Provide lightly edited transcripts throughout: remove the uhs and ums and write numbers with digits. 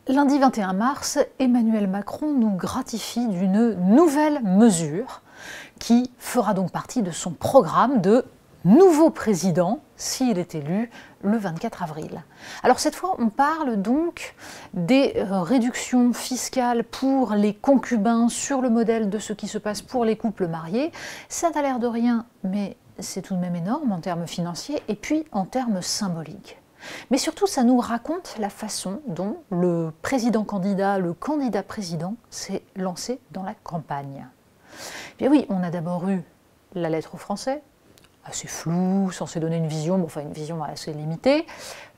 Lundi 21 mars, Emmanuel Macron nous gratifie d'une nouvelle mesure qui fera donc partie de son programme de nouveau président s'il est élu le 24 avril. Alors cette fois, on parle donc des réductions fiscales pour les concubins sur le modèle de ce qui se passe pour les couples mariés. Ça n'a l'air de rien, mais c'est tout de même énorme en termes financiers et puis en termes symboliques. Mais surtout, ça nous raconte la façon dont le président-candidat, le candidat président, s'est lancé dans la campagne. Bien oui, on a d'abord eu la lettre aux Français, assez floue, censée donner une vision, bon, enfin une vision assez limitée,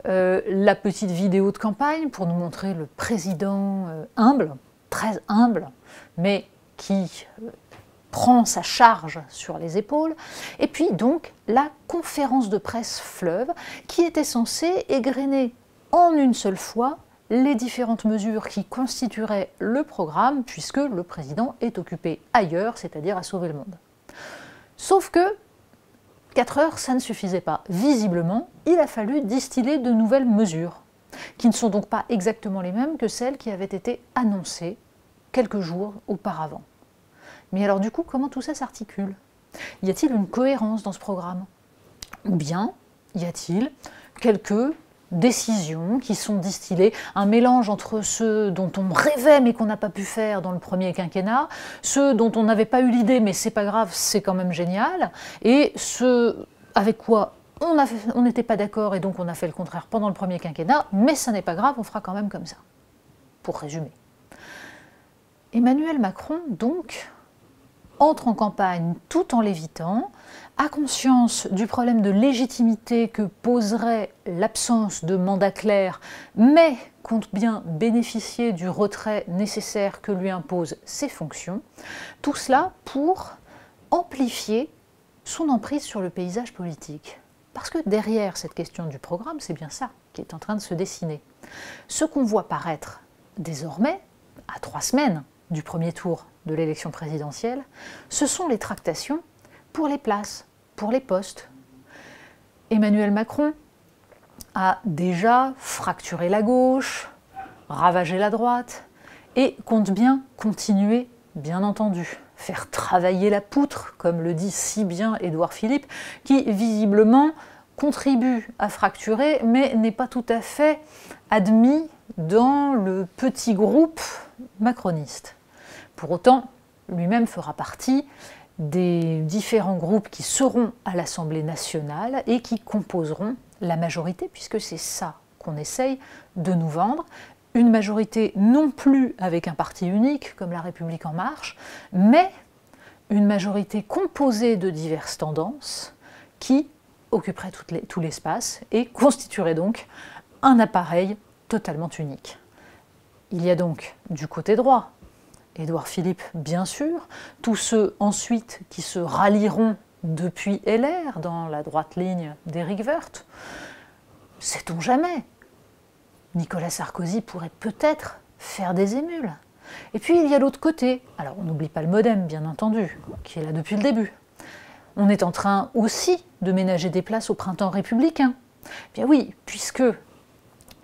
la petite vidéo de campagne pour nous montrer le président humble, très humble, mais qui prend sa charge sur les épaules, et puis donc la conférence de presse fleuve qui était censée égrener en une seule fois les différentes mesures qui constitueraient le programme, puisque le président est occupé ailleurs, c'est-à-dire à sauver le monde. Sauf que 4 heures, ça ne suffisait pas. Visiblement, il a fallu distiller de nouvelles mesures, qui ne sont donc pas exactement les mêmes que celles qui avaient été annoncées quelques jours auparavant. Mais alors du coup, comment tout ça s'articule? Y a-t-il une cohérence dans ce programme? Ou bien y a-t-il quelques décisions qui sont distillées, un mélange entre ceux dont on rêvait mais qu'on n'a pas pu faire dans le premier quinquennat, ceux dont on n'avait pas eu l'idée mais c'est pas grave, c'est quand même génial, et ceux avec quoi on n'était pas d'accord et donc on a fait le contraire pendant le premier quinquennat, mais ça n'est pas grave, on fera quand même comme ça. Pour résumer. Emmanuel Macron, donc, entre en campagne tout en l'évitant, a conscience du problème de légitimité que poserait l'absence de mandat clair, mais compte bien bénéficier du retrait nécessaire que lui imposent ses fonctions, tout cela pour amplifier son emprise sur le paysage politique. Parce que derrière cette question du programme, c'est bien ça qui est en train de se dessiner. Ce qu'on voit paraître désormais, à 3 semaines du premier tour de l'élection présidentielle, ce sont les tractations pour les places, pour les postes. Emmanuel Macron a déjà fracturé la gauche, ravagé la droite, et compte bien continuer, bien entendu, faire travailler la poutre, comme le dit si bien Édouard Philippe, qui visiblement contribue à fracturer, mais n'est pas tout à fait admis dans le petit groupe macroniste. Pour autant, lui-même fera partie des différents groupes qui seront à l'Assemblée nationale et qui composeront la majorité, puisque c'est ça qu'on essaye de nous vendre. Une majorité non plus avec un parti unique, comme La République En Marche, mais une majorité composée de diverses tendances qui occuperait tout l'espace et constituerait donc un appareil totalement unique. Il y a donc du côté droit Édouard Philippe, bien sûr, tous ceux ensuite qui se rallieront depuis LR dans la droite ligne d'Éric Woerth. Sait-on jamais? Nicolas Sarkozy pourrait peut-être faire des émules. Et puis il y a l'autre côté, alors on n'oublie pas le MoDem bien entendu, qui est là depuis le début. On est en train aussi de ménager des places au printemps républicain. Bien oui, puisque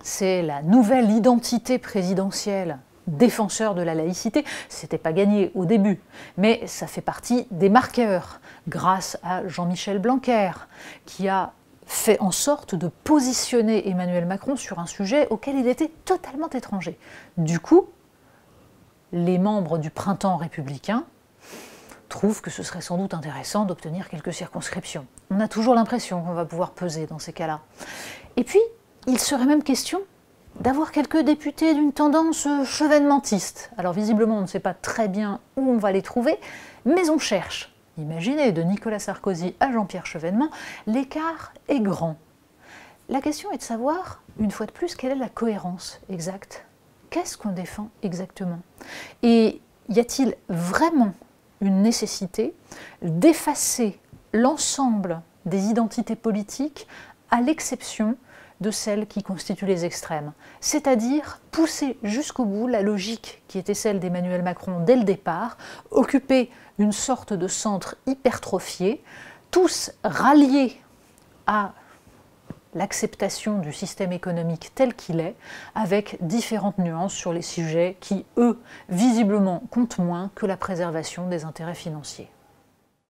c'est la nouvelle identité présidentielle défenseur de la laïcité, c'était pas gagné au début, mais ça fait partie des marqueurs, grâce à Jean-Michel Blanquer, qui a fait en sorte de positionner Emmanuel Macron sur un sujet auquel il était totalement étranger. Du coup, les membres du printemps républicain trouvent que ce serait sans doute intéressant d'obtenir quelques circonscriptions. On a toujours l'impression qu'on va pouvoir peser dans ces cas-là. Et puis, il serait même question d'avoir quelques députés d'une tendance chevènementiste. Alors visiblement, on ne sait pas très bien où on va les trouver, mais on cherche. Imaginez, de Nicolas Sarkozy à Jean-Pierre Chevènement, l'écart est grand. La question est de savoir, une fois de plus, quelle est la cohérence exacte? Qu'est-ce qu'on défend exactement? Et y a-t-il vraiment une nécessité d'effacer l'ensemble des identités politiques à l'exception de celles qui constituent les extrêmes, c'est-à-dire pousser jusqu'au bout la logique qui était celle d'Emmanuel Macron dès le départ, occuper une sorte de centre hypertrophié, tous ralliés à l'acceptation du système économique tel qu'il est, avec différentes nuances sur les sujets qui, eux, visiblement comptent moins que la préservation des intérêts financiers.